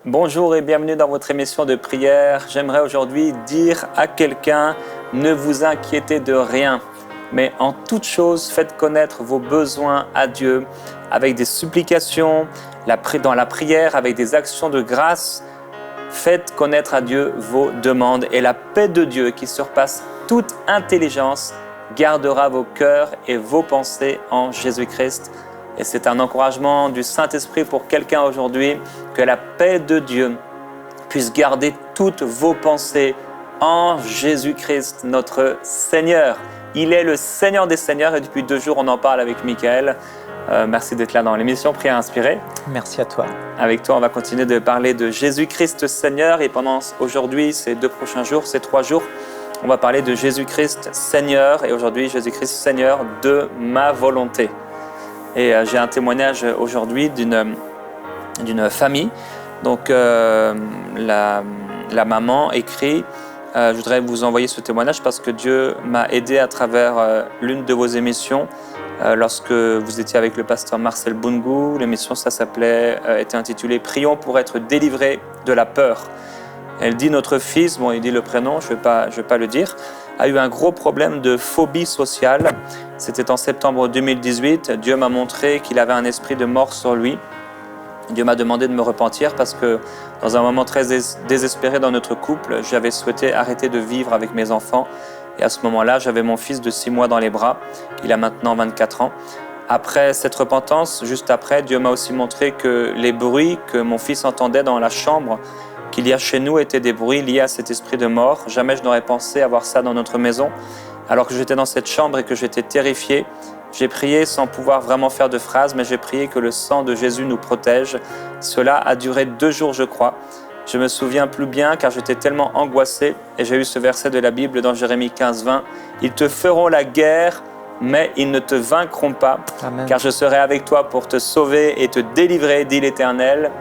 Bonjour et bienvenue dans votre émission de prière. J'aimerais aujourd'hui dire à quelqu'un, ne vous inquiétez de rien, mais en toute chose, faites connaître vos besoins à Dieu avec des supplications, dans la prière, avec des actions de grâce. Faites connaître à Dieu vos demandes et la paix de Dieu qui surpasse toute intelligence gardera vos cœurs et vos pensées en Jésus-Christ. Et c'est un encouragement du Saint-Esprit pour quelqu'un aujourd'hui, que la paix de Dieu puisse garder toutes vos pensées en Jésus-Christ, notre Seigneur. Il est le Seigneur des Seigneurs et depuis 2 jours, on en parle avec Michael. Merci d'être là dans l'émission Prière Inspirée. Merci à toi. Avec toi, on va continuer de parler de Jésus-Christ Seigneur et pendant aujourd'hui, ces 2 prochains jours, ces 3 jours, on va parler de Jésus-Christ Seigneur et aujourd'hui, Jésus-Christ Seigneur de ma volonté. Et j'ai un témoignage aujourd'hui d'une famille. Donc la maman écrit je voudrais vous envoyer ce témoignage parce que Dieu m'a aidé à travers l'une de vos émissions lorsque vous étiez avec le pasteur Marcel Boungou. L'émission était intitulée « Prions pour être délivrés de la peur ». Elle dit notre fils, bon il dit le prénom, je vais pas le dire, a eu un gros problème de phobie sociale. C'était en septembre 2018. Dieu m'a montré qu'il avait un esprit de mort sur lui. Dieu m'a demandé de me repentir parce que dans un moment très désespéré dans notre couple, j'avais souhaité arrêter de vivre avec mes enfants. Et à ce moment-là, j'avais mon fils de 6 mois dans les bras. Il a maintenant 24 ans. Après cette repentance, juste après, Dieu m'a aussi montré que les bruits que mon fils entendait dans la chambre qu'il y a chez nous étaient des bruits liés à cet esprit de mort. Jamais je n'aurais pensé avoir ça dans notre maison. Alors que j'étais dans cette chambre et que j'étais terrifié, j'ai prié sans pouvoir vraiment faire de phrases, mais j'ai prié que le sang de Jésus nous protège. Cela a duré 2 jours, je crois. Je me souviens plus bien car j'étais tellement angoissé et j'ai eu ce verset de la Bible dans Jérémie 15:20. « Ils te feront la guerre, mais ils ne te vaincront pas. Amen. Car je serai avec toi pour te sauver et te délivrer, dit l'Éternel. »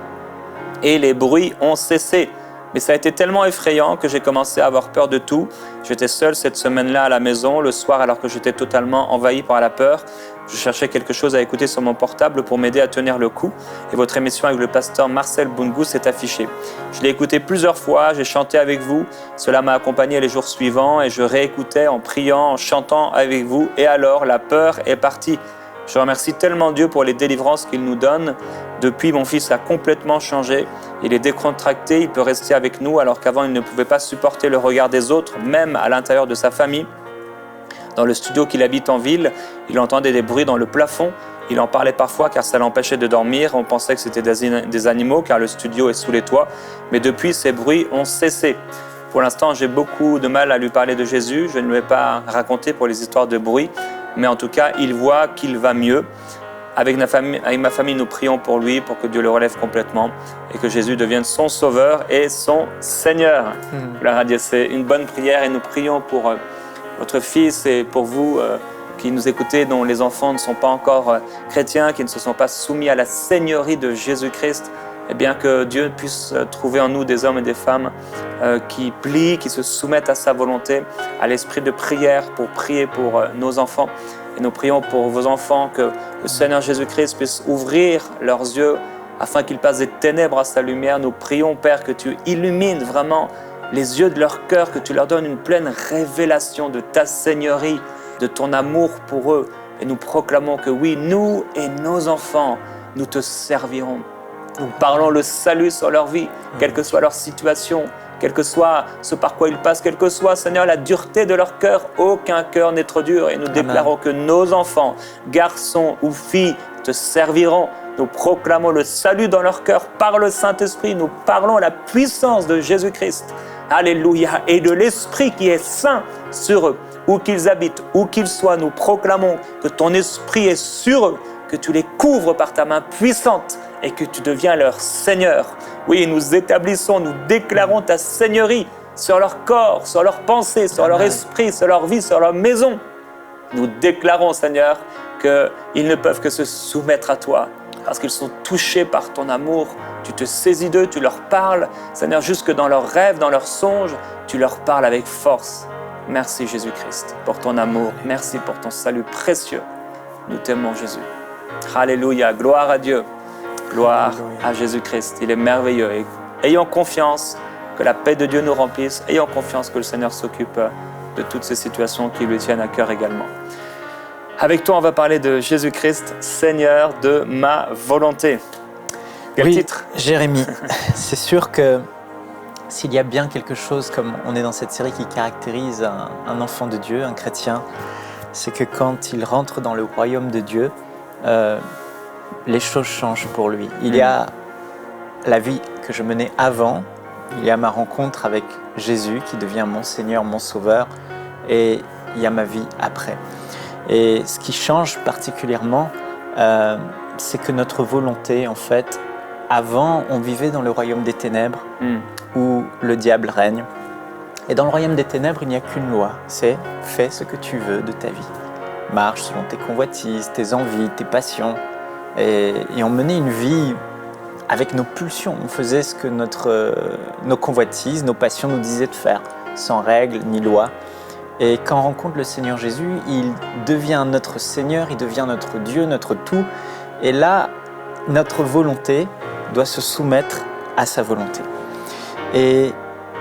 Et les bruits ont cessé. Mais ça a été tellement effrayant que j'ai commencé à avoir peur de tout. J'étais seul cette semaine-là à la maison, le soir, alors que j'étais totalement envahi par la peur. Je cherchais quelque chose à écouter sur mon portable pour m'aider à tenir le coup. Et votre émission avec le pasteur Marcel Boungou s'est affichée. Je l'ai écouté plusieurs fois, j'ai chanté avec vous. Cela m'a accompagné les jours suivants et je réécoutais en priant, en chantant avec vous. Et alors, la peur est partie. Je remercie tellement Dieu pour les délivrances qu'il nous donne. Depuis, mon fils a complètement changé. Il est décontracté, il peut rester avec nous alors qu'avant, il ne pouvait pas supporter le regard des autres, même à l'intérieur de sa famille. Dans le studio qu'il habite en ville, il entendait des bruits dans le plafond. Il en parlait parfois car ça l'empêchait de dormir. On pensait que c'était des animaux car le studio est sous les toits. Mais depuis, ces bruits ont cessé. Pour l'instant, j'ai beaucoup de mal à lui parler de Jésus. Je ne lui ai pas raconté pour les histoires de bruit. Mais en tout cas, il voit qu'il va mieux. Avec ma famille, nous prions pour lui, pour que Dieu le relève complètement et que Jésus devienne son sauveur et son Seigneur. C'est une bonne prière et nous prions pour votre fils et pour vous qui nous écoutez, dont les enfants ne sont pas encore chrétiens, qui ne se sont pas soumis à la seigneurie de Jésus-Christ. Et bien que Dieu puisse trouver en nous des hommes et des femmes qui plient, qui se soumettent à sa volonté, à l'esprit de prière pour prier pour nos enfants. Et nous prions pour vos enfants que le Seigneur Jésus-Christ puisse ouvrir leurs yeux afin qu'ils passent des ténèbres à sa lumière. Nous prions, Père, que tu illumines vraiment les yeux de leur cœur, que tu leur donnes une pleine révélation de ta seigneurie, de ton amour pour eux. Et nous proclamons que oui, nous et nos enfants, nous te servirons. Nous parlons le salut sur leur vie, quelle que soit leur situation, quel que soit ce par quoi ils passent, quelle que soit, Seigneur, la dureté de leur cœur, aucun cœur n'est trop dur. Et nous déclarons que nos enfants, garçons ou filles, te serviront. Nous proclamons le salut dans leur cœur par le Saint-Esprit. Nous parlons la puissance de Jésus-Christ. Alléluia. Et de l'Esprit qui est saint sur eux. Où qu'ils habitent, où qu'ils soient, nous proclamons que ton Esprit est sur eux, que tu les couvres par ta main puissante et que tu deviens leur Seigneur. Oui, nous établissons, nous déclarons ta seigneurie sur leur corps, sur leurs pensées, sur leur esprit, sur leur vie, sur leur maison. Nous déclarons, Seigneur, qu'ils ne peuvent que se soumettre à toi parce qu'ils sont touchés par ton amour. Tu te saisis d'eux, tu leur parles. Seigneur, jusque dans leurs rêves, dans leurs songes, tu leur parles avec force. Merci Jésus-Christ pour ton amour. Merci pour ton salut précieux. Nous t'aimons Jésus. Alléluia, gloire à Dieu. Gloire à Jésus-Christ. Il est merveilleux. Et Ayons confiance que la paix de Dieu nous remplisse. Ayons confiance que le Seigneur s'occupe de toutes ces situations qui lui tiennent à cœur également. Avec toi, on va parler de Jésus-Christ, Seigneur de ma volonté. Quel titre ? Jérémie, c'est sûr que s'il y a bien quelque chose, comme on est dans cette série, qui caractérise un enfant de Dieu, un chrétien, c'est que quand il rentre dans le royaume de Dieu, les choses changent pour lui. Il y a la vie que je menais avant, il y a ma rencontre avec Jésus qui devient mon Seigneur, mon Sauveur, et il y a ma vie après. Et ce qui change particulièrement, c'est que notre volonté, en fait, avant, on vivait dans le royaume des ténèbres où le diable règne. Et dans le royaume des ténèbres, il n'y a qu'une loi, c'est « fais ce que tu veux de ta vie ». Marche selon tes convoitises, tes envies, tes passions. Et on menait une vie avec nos pulsions. On faisait ce que nos convoitises, nos passions nous disaient de faire, sans règles ni loi. Et quand on rencontre le Seigneur Jésus, il devient notre Seigneur, il devient notre Dieu, notre tout. Et là, notre volonté doit se soumettre à sa volonté. Et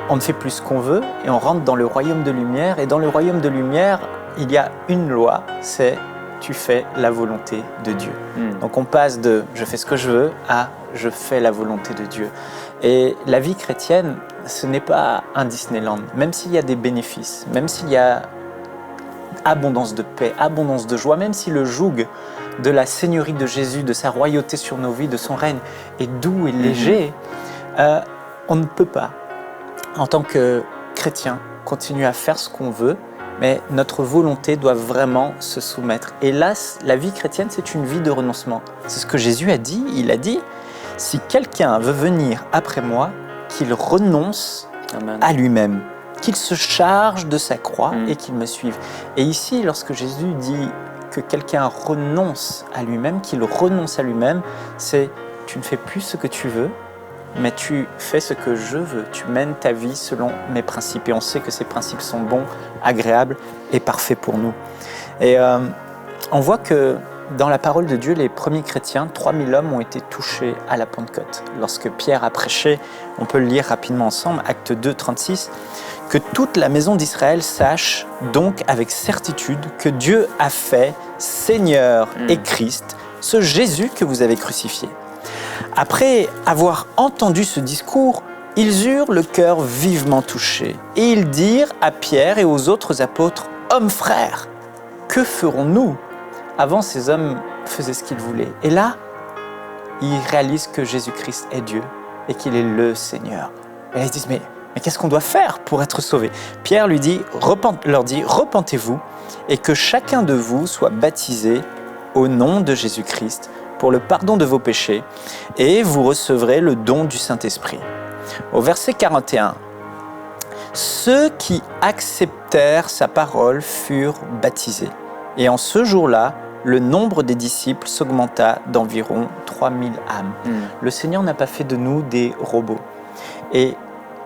on ne fait plus ce qu'on veut et on rentre dans le royaume de lumière. Et dans le royaume de lumière, il y a une loi, c'est tu fais la volonté de Dieu. Donc on passe de je fais ce que je veux à je fais la volonté de Dieu. Et la vie chrétienne, ce n'est pas un Disneyland, même s'il y a des bénéfices, même s'il y a abondance de paix, abondance de joie, même si le joug de la seigneurie de Jésus, de sa royauté sur nos vies, de son règne est doux et léger, on ne peut pas, en tant que chrétien, continuer à faire ce qu'on veut, mais notre volonté doit vraiment se soumettre. Et là, la vie chrétienne, c'est une vie de renoncement. C'est ce que Jésus a dit. Il a dit, si quelqu'un veut venir après moi, qu'il renonce à lui-même, qu'il se charge de sa croix et qu'il me suive. Et ici, lorsque Jésus dit que quelqu'un renonce à lui-même, qu'il renonce à lui-même, c'est tu ne fais plus ce que tu veux, mais tu fais ce que je veux. Tu mènes ta vie selon mes principes. Et on sait que ces principes sont bons, agréables et parfaits pour nous. Et on voit que dans la parole de Dieu, les premiers chrétiens, 3000 hommes ont été touchés à la Pentecôte. Lorsque Pierre a prêché, on peut le lire rapidement ensemble, Acte 2, 36, que toute la maison d'Israël sache donc avec certitude que Dieu a fait Seigneur et Christ, ce Jésus que vous avez crucifié. Après avoir entendu ce discours, ils eurent le cœur vivement touché et ils dirent à Pierre et aux autres apôtres, « Hommes frères, que ferons-nous » Avant, ces hommes faisaient ce qu'ils voulaient. Et là, ils réalisent que Jésus-Christ est Dieu et qu'il est le Seigneur. Et ils se disent, mais qu'est-ce qu'on doit faire pour être sauvé ? Pierre leur dit, repentez-vous et que chacun de vous soit baptisé au nom de Jésus-Christ pour le pardon de vos péchés, et vous recevrez le don du Saint-Esprit. Au verset 41, « Ceux qui acceptèrent sa parole furent baptisés. Et en ce jour-là, le nombre des disciples s'augmenta d'environ 3000 âmes. » Le Seigneur n'a pas fait de nous des robots. Et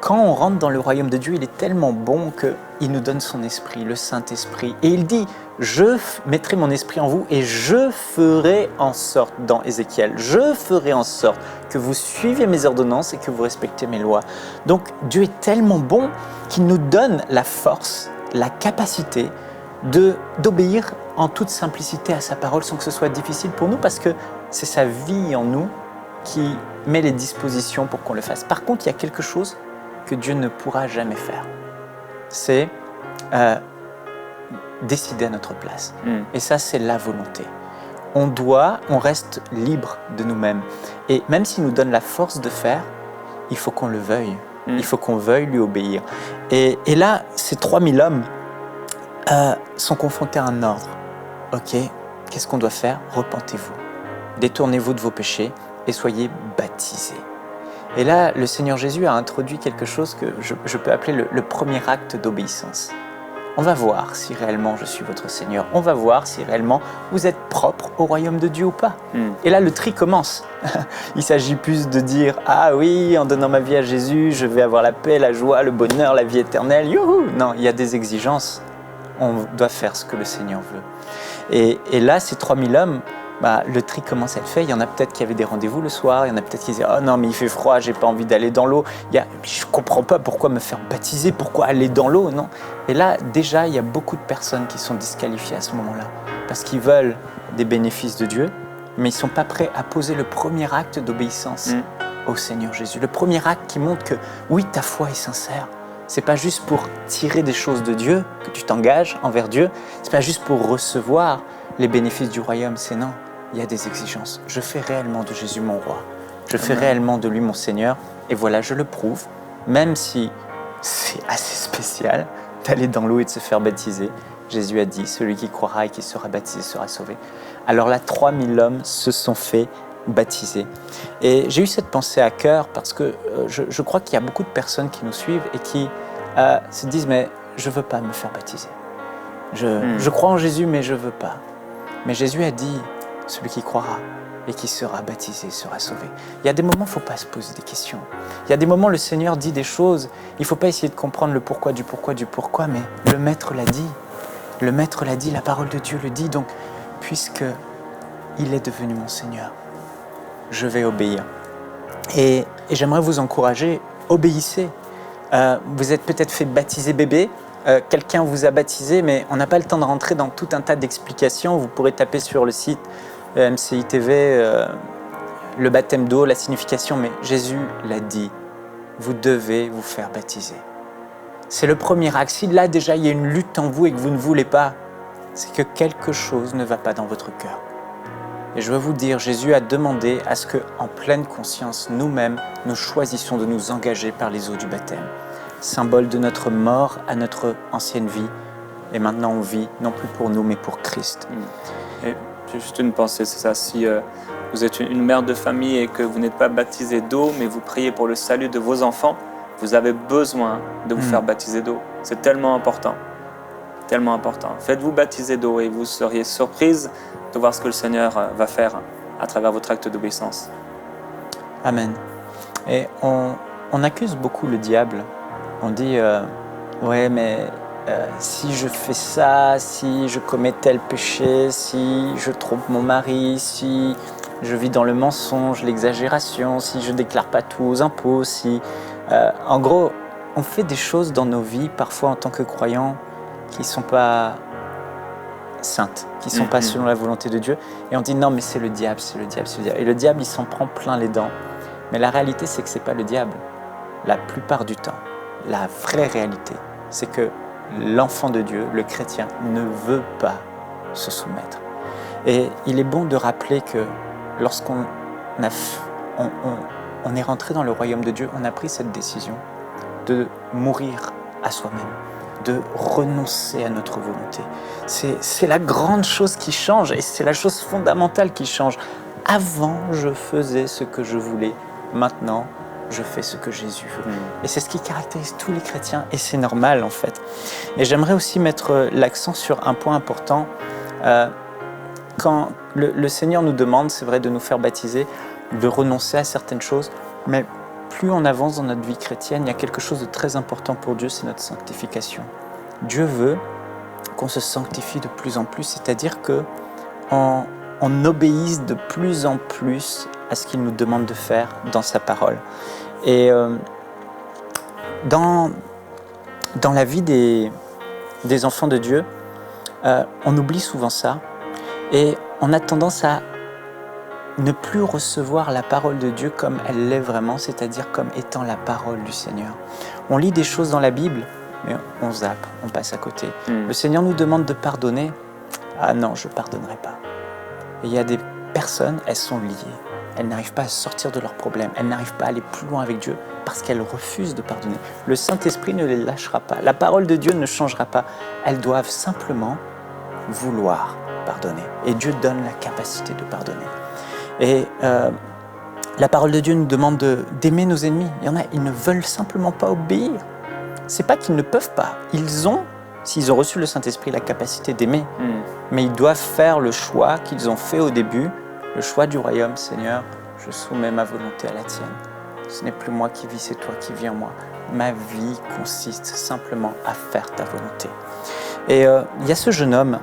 quand on rentre dans le royaume de Dieu, il est tellement bon qu'il nous donne son esprit, le Saint-Esprit. Et il dit, je mettrai mon esprit en vous et je ferai en sorte, dans Ézéchiel, je ferai en sorte que vous suiviez mes ordonnances et que vous respectez mes lois. Donc Dieu est tellement bon qu'il nous donne la force, la capacité d'obéir en toute simplicité à sa parole sans que ce soit difficile pour nous, parce que c'est sa vie en nous qui met les dispositions pour qu'on le fasse. Par contre, il y a quelque chose que Dieu ne pourra jamais faire. C'est décider à notre place. Et ça, c'est la volonté. On reste libre de nous-mêmes. Et même s'il nous donne la force de faire, il faut qu'on le veuille. Il faut qu'on veuille lui obéir. Et là, ces 3000 hommes sont confrontés à un ordre. Ok, qu'est-ce qu'on doit faire ? Repentez-vous. Détournez-vous de vos péchés et soyez baptisés. Et là, le Seigneur Jésus a introduit quelque chose que je peux appeler le premier acte d'obéissance. On va voir si réellement je suis votre Seigneur. On va voir si réellement vous êtes propre au royaume de Dieu ou pas. Et là, le tri commence. Il s'agit plus de dire « Ah oui, en donnant ma vie à Jésus, je vais avoir la paix, la joie, le bonheur, la vie éternelle. Youhou !» Non, il y a des exigences. On doit faire ce que le Seigneur veut. Et là, ces 3000 hommes le tri commence à être fait. Il y en a peut-être qui avaient des rendez-vous le soir, il y en a peut-être qui disaient « Oh non, mais il fait froid, j'ai pas envie d'aller dans l'eau. Je ne comprends pas pourquoi me faire baptiser, pourquoi aller dans l'eau, non ?» Et là, déjà, il y a beaucoup de personnes qui sont disqualifiées à ce moment-là parce qu'ils veulent des bénéfices de Dieu, mais ils ne sont pas prêts à poser le premier acte d'obéissance au Seigneur Jésus. Le premier acte qui montre que, oui, ta foi est sincère. Ce n'est pas juste pour tirer des choses de Dieu, que tu t'engages envers Dieu. Ce n'est pas juste pour recevoir les bénéfices du royaume, c'est non. Il y a des exigences. Je fais réellement de Jésus mon roi. Je fais réellement de lui mon Seigneur. Et voilà, je le prouve, même si c'est assez spécial d'aller dans l'eau et de se faire baptiser. Jésus a dit, celui qui croira et qui sera baptisé sera sauvé. Alors là, 3000 hommes se sont fait baptiser. Et j'ai eu cette pensée à cœur parce que je crois qu'il y a beaucoup de personnes qui nous suivent et qui se disent, mais je ne veux pas me faire baptiser. Je crois en Jésus, mais je ne veux pas. Mais Jésus a dit, celui qui croira et qui sera baptisé sera sauvé. Il y a des moments où il ne faut pas se poser des questions. Il y a des moments où le Seigneur dit des choses, il ne faut pas essayer de comprendre le pourquoi, mais le Maître l'a dit. Le Maître l'a dit, la parole de Dieu le dit. Donc, puisque il est devenu mon Seigneur, je vais obéir. Et j'aimerais vous encourager, obéissez. Vous êtes peut-être fait baptiser bébé, quelqu'un vous a baptisé, mais on n'a pas le temps de rentrer dans tout un tas d'explications. Vous pourrez taper sur le site MCI TV le baptême d'eau, la signification, mais Jésus l'a dit, vous devez vous faire baptiser. C'est le premier acte. Si là déjà il y a une lutte en vous et que vous ne voulez pas, c'est que quelque chose ne va pas dans votre cœur. Et je veux vous dire, Jésus a demandé à ce qu'en pleine conscience, nous-mêmes, nous choisissions de nous engager par les eaux du baptême. Symbole de notre mort à notre ancienne vie. Et maintenant on vit, non plus pour nous, mais pour Christ. Et j'ai juste une pensée, c'est ça. Si vous êtes une mère de famille et que vous n'êtes pas baptisé d'eau, mais vous priez pour le salut de vos enfants, vous avez besoin de vous faire baptiser d'eau. C'est tellement important. Tellement important. Faites-vous baptiser d'eau et vous seriez surprise de voir ce que le Seigneur va faire à travers votre acte d'obéissance. Amen. Et on accuse beaucoup le diable. On dit, ouais, mais si je fais ça, si je commets tel péché, si je trompe mon mari, si je vis dans le mensonge, l'exagération, si je ne déclare pas tout aux impôts, si... en gros, on fait des choses dans nos vies, parfois en tant que croyants, qui ne sont pas saintes, qui ne sont pas selon la volonté de Dieu. Et on dit non, mais c'est le diable, c'est le diable, c'est le diable. Et le diable, il s'en prend plein les dents. Mais la réalité, c'est que ce n'est pas le diable. La plupart du temps, la vraie réalité, c'est que l'enfant de Dieu, le chrétien, ne veut pas se soumettre. Et il est bon de rappeler que lorsqu'on est rentré dans le royaume de Dieu, on a pris cette décision de mourir à soi-même, de renoncer à notre volonté. C'est la grande chose qui change et c'est la chose fondamentale qui change. Avant, je faisais ce que je voulais. Maintenant, je fais ce que Jésus veut. Et c'est ce qui caractérise tous les chrétiens et c'est normal en fait. Et j'aimerais aussi mettre l'accent sur un point important. Quand le Seigneur nous demande, c'est vrai, de nous faire baptiser, de renoncer à certaines choses, mais plus on avance dans notre vie chrétienne, il y a quelque chose de très important pour Dieu, c'est notre sanctification. Dieu veut qu'on se sanctifie de plus en plus, c'est-à-dire qu'on obéisse de plus en plus à ce qu'il nous demande de faire dans sa parole. Et dans la vie des enfants de Dieu, on oublie souvent ça et on a tendance à ne plus recevoir la parole de Dieu comme elle l'est vraiment, c'est-à-dire comme étant la parole du Seigneur. On lit des choses dans la Bible, mais on zappe, on passe à côté. Le Seigneur nous demande de pardonner. Ah non, je ne pardonnerai pas. Et il y a des personnes, elles sont liées. Elles n'arrivent pas à sortir de leurs problèmes. Elles n'arrivent pas à aller plus loin avec Dieu parce qu'elles refusent de pardonner. Le Saint-Esprit ne les lâchera pas. La parole de Dieu ne changera pas. Elles doivent simplement vouloir pardonner. Et Dieu donne la capacité de pardonner. Et la parole de Dieu nous demande d'aimer nos ennemis. Il y en a, ils ne veulent simplement pas obéir. C'est pas qu'ils ne peuvent pas. Ils ont, s'ils ont reçu le Saint-Esprit, la capacité d'aimer. Mais ils doivent faire le choix qu'ils ont fait au début, le choix du royaume. Seigneur, je soumets ma volonté à la tienne. Ce n'est plus moi qui vis, c'est toi qui vis en moi. Ma vie consiste simplement à faire ta volonté. Et il y a ce jeune homme,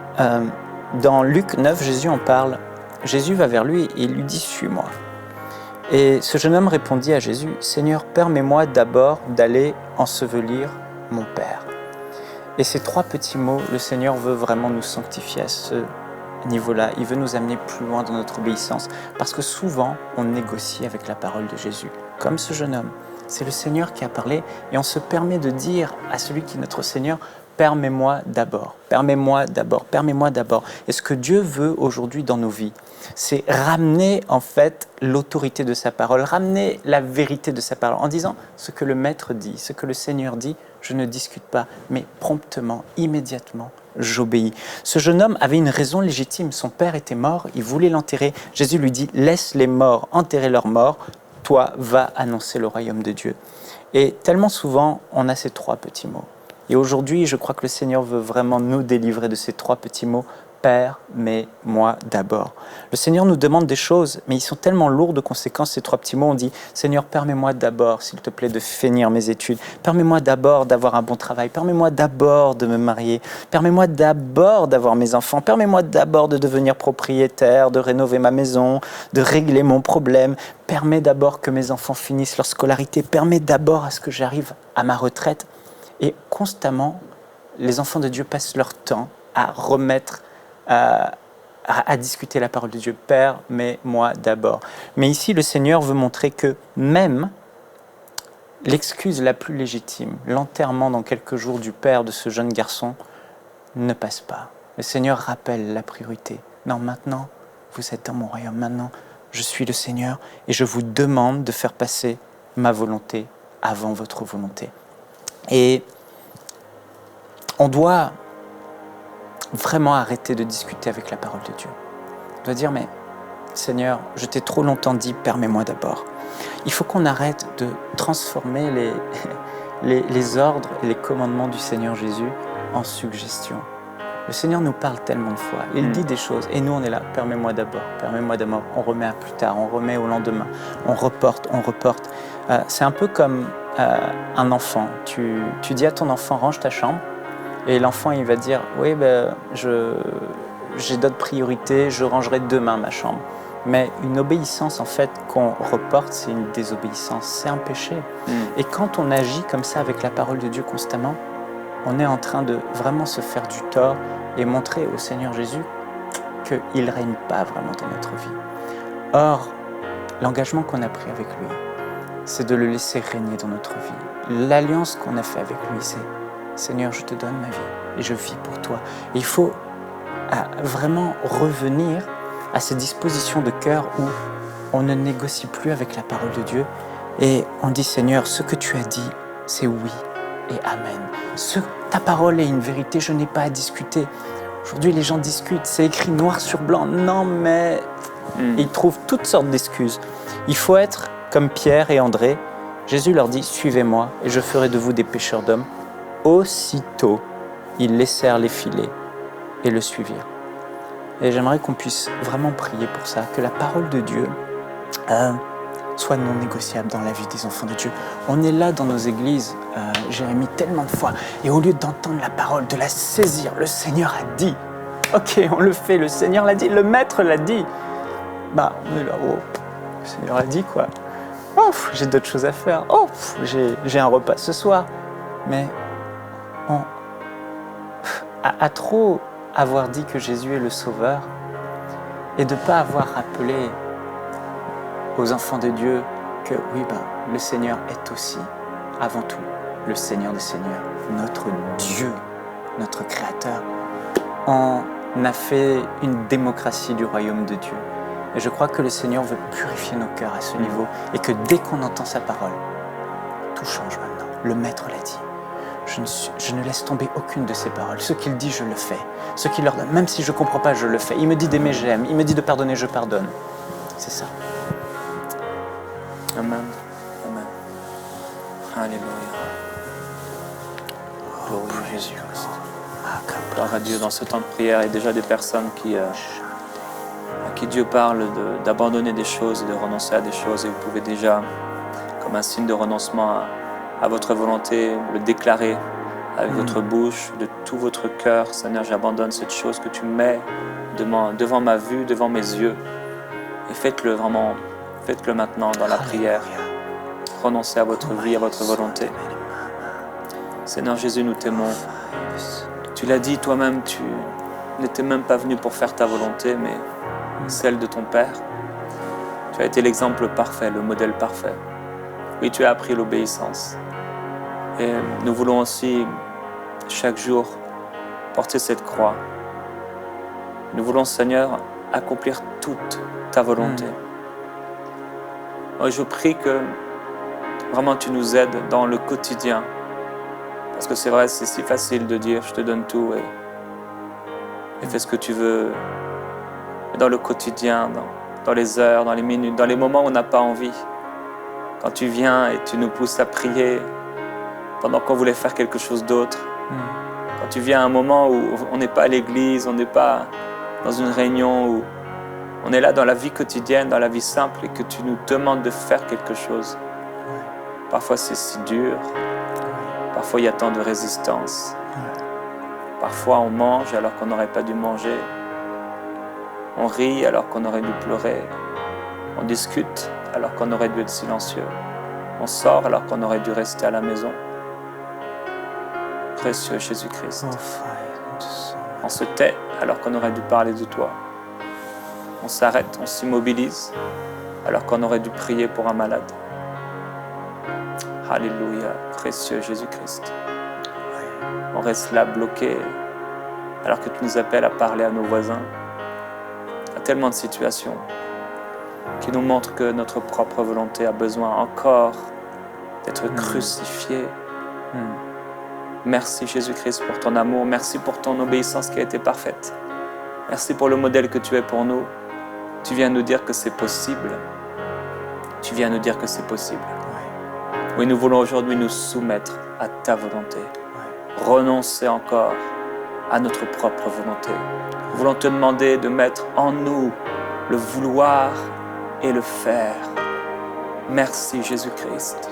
dans Luc 9, Jésus en parle. Jésus va vers lui et il lui dit « Suis-moi ». Et ce jeune homme répondit à Jésus « Seigneur, permets-moi d'abord d'aller ensevelir mon Père ». Et ces 3 petits mots, le Seigneur veut vraiment nous sanctifier à ce niveau-là. Il veut nous amener plus loin dans notre obéissance parce que souvent, on négocie avec la parole de Jésus, comme ce jeune homme. C'est le Seigneur qui a parlé et on se permet de dire à celui qui est notre Seigneur « Permets-moi d'abord, permets-moi d'abord, permets-moi d'abord ». Et ce que Dieu veut aujourd'hui dans nos vies, c'est ramener en fait l'autorité de sa parole, ramener la vérité de sa parole en disant ce que le Maître dit, ce que le Seigneur dit, je ne discute pas, mais promptement, immédiatement, j'obéis. Ce jeune homme avait une raison légitime, son père était mort, il voulait l'enterrer. Jésus lui dit, laisse les morts enterrer leurs morts, toi va annoncer le royaume de Dieu. Et tellement souvent, on a ces 3 petits mots. Et aujourd'hui, je crois que le Seigneur veut vraiment nous délivrer de ces 3 petits mots. Père, mais moi d'abord. Le Seigneur nous demande des choses, mais ils sont tellement lourds de conséquences, ces 3 petits mots. On dit, Seigneur, permets-moi d'abord, s'il te plaît, de finir mes études. Permets-moi d'abord d'avoir un bon travail. Permets-moi d'abord de me marier. Permets-moi d'abord d'avoir mes enfants. Permets-moi d'abord de devenir propriétaire, de rénover ma maison, de régler mon problème. Permets d'abord que mes enfants finissent leur scolarité. Permets d'abord à ce que j'arrive à ma retraite. Et constamment, les enfants de Dieu passent leur temps à remettre à discuter la parole de Dieu. Père, mais moi d'abord. Mais ici, le Seigneur veut montrer que même l'excuse la plus légitime, l'enterrement dans quelques jours du père de ce jeune garçon, ne passe pas. Le Seigneur rappelle la priorité. Non, maintenant, vous êtes dans mon royaume. Maintenant, je suis le Seigneur et je vous demande de faire passer ma volonté avant votre volonté. Et on doit vraiment arrêter de discuter avec la parole de Dieu. On doit dire, mais Seigneur, je t'ai trop longtemps dit, permets-moi d'abord. Il faut qu'on arrête de transformer les ordres et les commandements du Seigneur Jésus en suggestions. Le Seigneur nous parle tellement de fois, il dit des choses, et nous on est là, permets-moi d'abord, on remet à plus tard, on remet au lendemain, on reporte. C'est un peu comme un enfant, tu dis à ton enfant, range ta chambre, et l'enfant, il va dire, oui, j'ai d'autres priorités, je rangerai demain ma chambre. Mais une obéissance, en fait, qu'on reporte, c'est une désobéissance, c'est un péché. Et quand on agit comme ça avec la parole de Dieu constamment, on est en train de vraiment se faire du tort et montrer au Seigneur Jésus qu'il ne règne pas vraiment dans notre vie. Or, l'engagement qu'on a pris avec lui, c'est de le laisser régner dans notre vie. L'alliance qu'on a fait avec lui, c'est Seigneur, je te donne ma vie et je vis pour toi. Et il faut vraiment revenir à ces dispositions de cœur où on ne négocie plus avec la parole de Dieu et on dit Seigneur, ce que tu as dit, c'est oui et amen. Ta parole est une vérité, je n'ai pas à discuter. Aujourd'hui, les gens discutent, c'est écrit noir sur blanc. Non, mais ils trouvent toutes sortes d'excuses. Il faut être comme Pierre et André. Jésus leur dit, suivez-moi et je ferai de vous des pêcheurs d'hommes. Aussitôt, ils laissèrent les filets et le suivirent. Et j'aimerais qu'on puisse vraiment prier pour ça, que la parole de Dieu soit non négociable dans la vie des enfants de Dieu. On est là dans nos églises, Jérémie, tellement de fois, et au lieu d'entendre la parole, de la saisir, le Seigneur a dit, ok, on le fait, le Seigneur l'a dit, le Maître l'a dit. On est là, le Seigneur a dit quoi ? J'ai d'autres choses à faire, j'ai un repas ce soir. Mais à trop avoir dit que Jésus est le Sauveur et de ne pas avoir rappelé aux enfants de Dieu que oui, le Seigneur est aussi, avant tout, le Seigneur des Seigneurs, notre Dieu, notre Créateur. On a fait une démocratie du royaume de Dieu. Et je crois que le Seigneur veut purifier nos cœurs à ce niveau et que dès qu'on entend sa parole, tout change maintenant. Le Maître l'a dit. Je ne laisse tomber aucune de ses paroles. Ce qu'il dit, je le fais. Ce qu'il ordonne, même si je ne comprends pas, je le fais. Il me dit d'aimer, j'aime. Il me dit de pardonner, je pardonne. C'est ça. Amen. Amen. Alléluia. Gloire à Jésus. Gloire à Dieu dans ce temps de prière. Il y a déjà des personnes à qui Dieu parle d'abandonner des choses et de renoncer à des choses. Et vous pouvez déjà, comme un signe de renoncement à votre volonté, le déclarer avec votre bouche, de tout votre cœur. Seigneur, j'abandonne cette chose que tu mets devant ma vue, devant mes yeux. Et faites-le vraiment, faites-le maintenant dans la prière. Renoncez à votre vie, à votre volonté. Seigneur Jésus, nous t'aimons. Tu l'as dit toi-même, tu n'étais même pas venu pour faire ta volonté, mais celle de ton Père. Tu as été l'exemple parfait, le modèle parfait. Oui, tu as appris l'obéissance. Et nous voulons aussi, chaque jour, porter cette croix. Nous voulons, Seigneur, accomplir toute ta volonté. Je prie que vraiment tu nous aides dans le quotidien. Parce que c'est vrai, c'est si facile de dire je te donne tout et fais ce que tu veux. Mais dans le quotidien, dans les heures, dans les minutes, dans les moments où on n'a pas envie, quand tu viens et tu nous pousses à prier pendant qu'on voulait faire quelque chose d'autre, quand tu viens à un moment où on n'est pas à l'église, on n'est pas dans une réunion, où on est là dans la vie quotidienne, dans la vie simple et que tu nous demandes de faire quelque chose. Parfois c'est si dur. Parfois, il y a tant de résistance. Parfois, on mange alors qu'on n'aurait pas dû manger. On rit alors qu'on aurait dû pleurer. On discute alors qu'on aurait dû être silencieux. On sort alors qu'on aurait dû rester à la maison. Précieux Jésus-Christ. On se tait alors qu'on aurait dû parler de toi. On s'arrête, on s'immobilise alors qu'on aurait dû prier pour un malade. Alléluia, précieux Jésus-Christ. On reste là bloqué alors que tu nous appelles à parler à nos voisins. Il y a tellement de situations qui nous montrent que notre propre volonté a besoin encore d'être crucifiée. Merci Jésus-Christ pour ton amour. Merci pour ton obéissance qui a été parfaite. Merci pour le modèle que tu es pour nous. Tu viens nous dire que c'est possible. Tu viens nous dire que c'est possible. Oui, nous voulons aujourd'hui nous soumettre à ta volonté. Renoncer encore à notre propre volonté. Nous voulons te demander de mettre en nous le vouloir et le faire. Merci Jésus-Christ.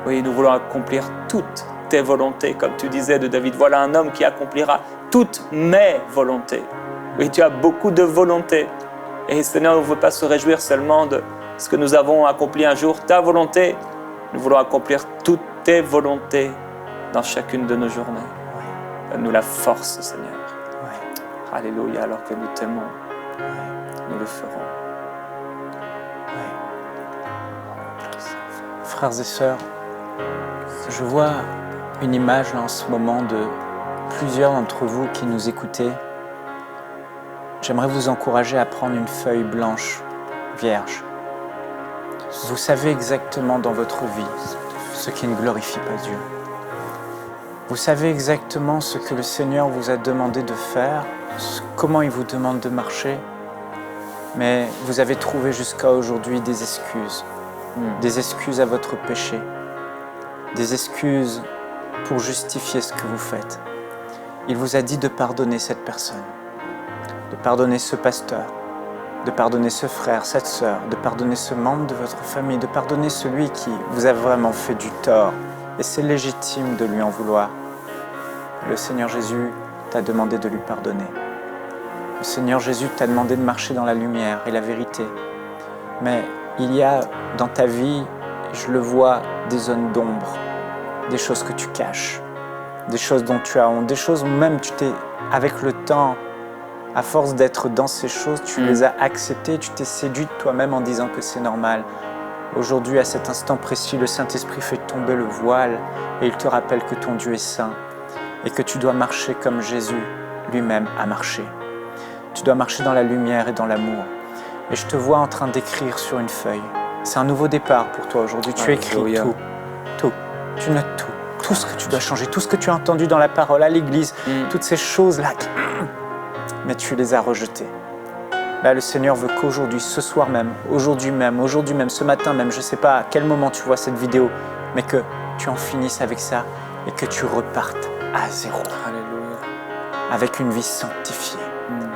Oui, nous voulons accomplir toutes tes volontés, comme tu disais de David. Voilà un homme qui accomplira toutes mes volontés. Oui, tu as beaucoup de volontés. Et Seigneur, on ne veut pas se réjouir seulement de ce que nous avons accompli un jour, ta volonté. Nous voulons accomplir toutes tes volontés dans chacune de nos journées. Donne-nous la force, Seigneur. Alléluia, alors que nous t'aimons, nous le ferons. Frères et sœurs, je vois une image là en ce moment de plusieurs d'entre vous qui nous écoutez. J'aimerais vous encourager à prendre une feuille blanche, vierge. Vous savez exactement dans votre vie ce qui ne glorifie pas Dieu. Vous savez exactement ce que le Seigneur vous a demandé de faire, comment il vous demande de marcher, mais vous avez trouvé jusqu'à aujourd'hui des excuses à votre péché, des excuses pour justifier ce que vous faites. Il vous a dit de pardonner cette personne, de pardonner ce pasteur, de pardonner ce frère, cette sœur, de pardonner ce membre de votre famille, de pardonner celui qui vous a vraiment fait du tort. Et c'est légitime de lui en vouloir. Le Seigneur Jésus t'a demandé de lui pardonner. Le Seigneur Jésus t'a demandé de marcher dans la lumière et la vérité. Mais il y a dans ta vie, je le vois, des zones d'ombre, des choses que tu caches, des choses dont tu as honte, des choses où même tu t'es, avec le temps, à force d'être dans ces choses, tu les as acceptées, tu t'es séduite toi-même en disant que c'est normal. Aujourd'hui, à cet instant précis, le Saint-Esprit fait tomber le voile et il te rappelle que ton Dieu est saint et que tu dois marcher comme Jésus lui-même a marché. Tu dois marcher dans la lumière et dans l'amour. Et je te vois en train d'écrire sur une feuille. C'est un nouveau départ pour toi aujourd'hui. Tu écris tout. Tu notes tout ce que tu dois changer, tout ce que tu as entendu dans la parole, à l'église, toutes ces choses-là. Mais tu les as rejetées. Là, le Seigneur veut qu'aujourd'hui, ce soir même, aujourd'hui même, ce matin même, je ne sais pas à quel moment tu vois cette vidéo, mais que tu en finisses avec ça et que tu repartes à zéro. Alléluia. Avec une vie sanctifiée,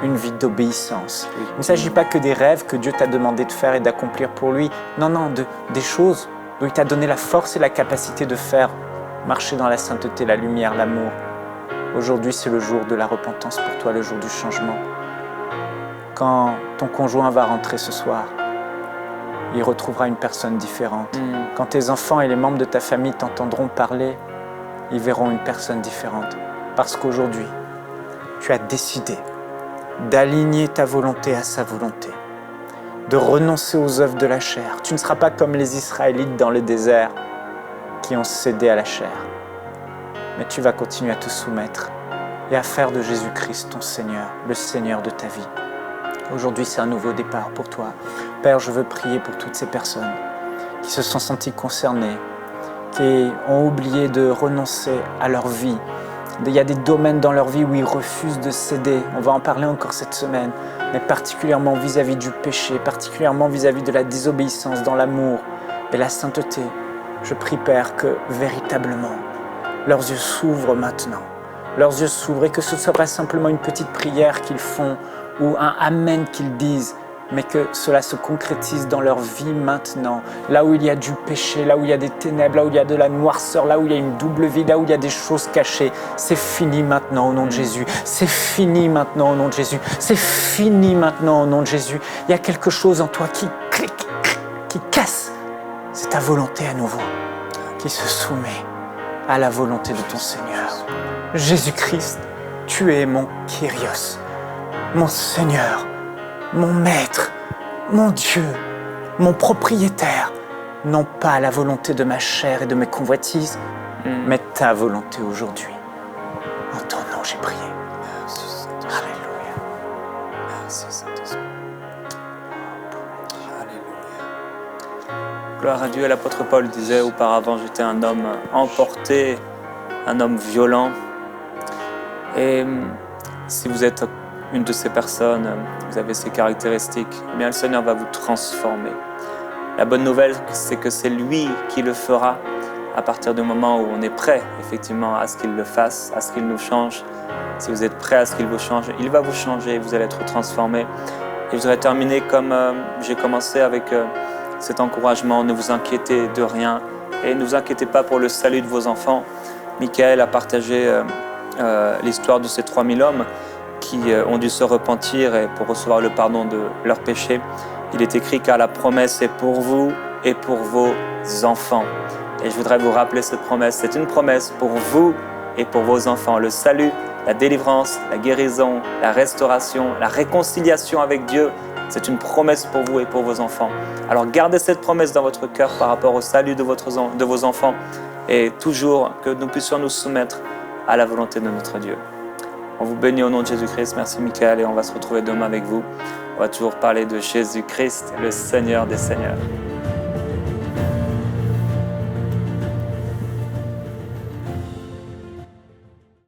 une vie d'obéissance. Il ne s'agit pas que des rêves que Dieu t'a demandé de faire et d'accomplir pour lui. Non, des choses dont il t'a donné la force et la capacité de faire marcher dans la sainteté, la lumière, l'amour. Aujourd'hui, c'est le jour de la repentance pour toi, le jour du changement. Quand ton conjoint va rentrer ce soir, il retrouvera une personne différente. Quand tes enfants et les membres de ta famille t'entendront parler, ils verront une personne différente. Parce qu'aujourd'hui, tu as décidé d'aligner ta volonté à sa volonté, de renoncer aux œuvres de la chair. Tu ne seras pas comme les Israélites dans le désert qui ont cédé à la chair, mais tu vas continuer à te soumettre et à faire de Jésus-Christ ton Seigneur, le Seigneur de ta vie. Aujourd'hui, c'est un nouveau départ pour toi. Père, je veux prier pour toutes ces personnes qui se sont senties concernées, qui ont oublié de renoncer à leur vie. Il y a des domaines dans leur vie où ils refusent de céder. On va en parler encore cette semaine, mais particulièrement vis-à-vis du péché, particulièrement vis-à-vis de la désobéissance dans l'amour et la sainteté. Je prie, Père, que véritablement, leurs yeux s'ouvrent maintenant. Leurs yeux s'ouvrent et que ce ne soit pas simplement une petite prière qu'ils font ou un Amen qu'ils disent, mais que cela se concrétise dans leur vie maintenant. Là où il y a du péché, là où il y a des ténèbres, là où il y a de la noirceur, là où il y a une double vie, là où il y a des choses cachées, c'est fini maintenant au nom de Jésus. C'est fini maintenant au nom de Jésus. C'est fini maintenant au nom de Jésus. Il y a quelque chose en toi qui clique, qui casse. C'est ta volonté à nouveau, qui se soumet à la volonté de ton Seigneur. Jésus-Christ, tu es mon Kyrios, mon Seigneur, mon Maître, mon Dieu, mon propriétaire, non pas la volonté de ma chair et de mes convoitises, mais ta volonté aujourd'hui. En ton nom, j'ai prié. Alléluia. Merci Saint-Esprit. Alléluia. Gloire à Dieu. L'apôtre Paul disait auparavant, j'étais un homme emporté, un homme violent. Et si vous êtes une de ces personnes, vous avez ces caractéristiques, eh bien le Seigneur va vous transformer. La bonne nouvelle, c'est que c'est lui qui le fera à partir du moment où on est prêt, effectivement, à ce qu'il le fasse, à ce qu'il nous change. Si vous êtes prêt à ce qu'il vous change, il va vous changer, vous allez être transformé. Et je voudrais terminer comme j'ai commencé avec cet encouragement, ne vous inquiétez de rien et ne vous inquiétez pas pour le salut de vos enfants. Michael a partagé l'histoire de ces 3000 hommes qui ont dû se repentir et pour recevoir le pardon de leurs péchés. Il est écrit car la promesse est pour vous et pour vos enfants. Et je voudrais vous rappeler cette promesse. C'est une promesse pour vous et pour vos enfants. Le salut, la délivrance, la guérison, la restauration, la réconciliation avec Dieu, c'est une promesse pour vous et pour vos enfants. Alors gardez cette promesse dans votre cœur par rapport au salut de vos enfants et toujours que nous puissions nous soumettre à la volonté de notre Dieu. On vous bénit au nom de Jésus-Christ. Merci Michael et on va se retrouver demain avec vous. On va toujours parler de Jésus-Christ, le Seigneur des Seigneurs.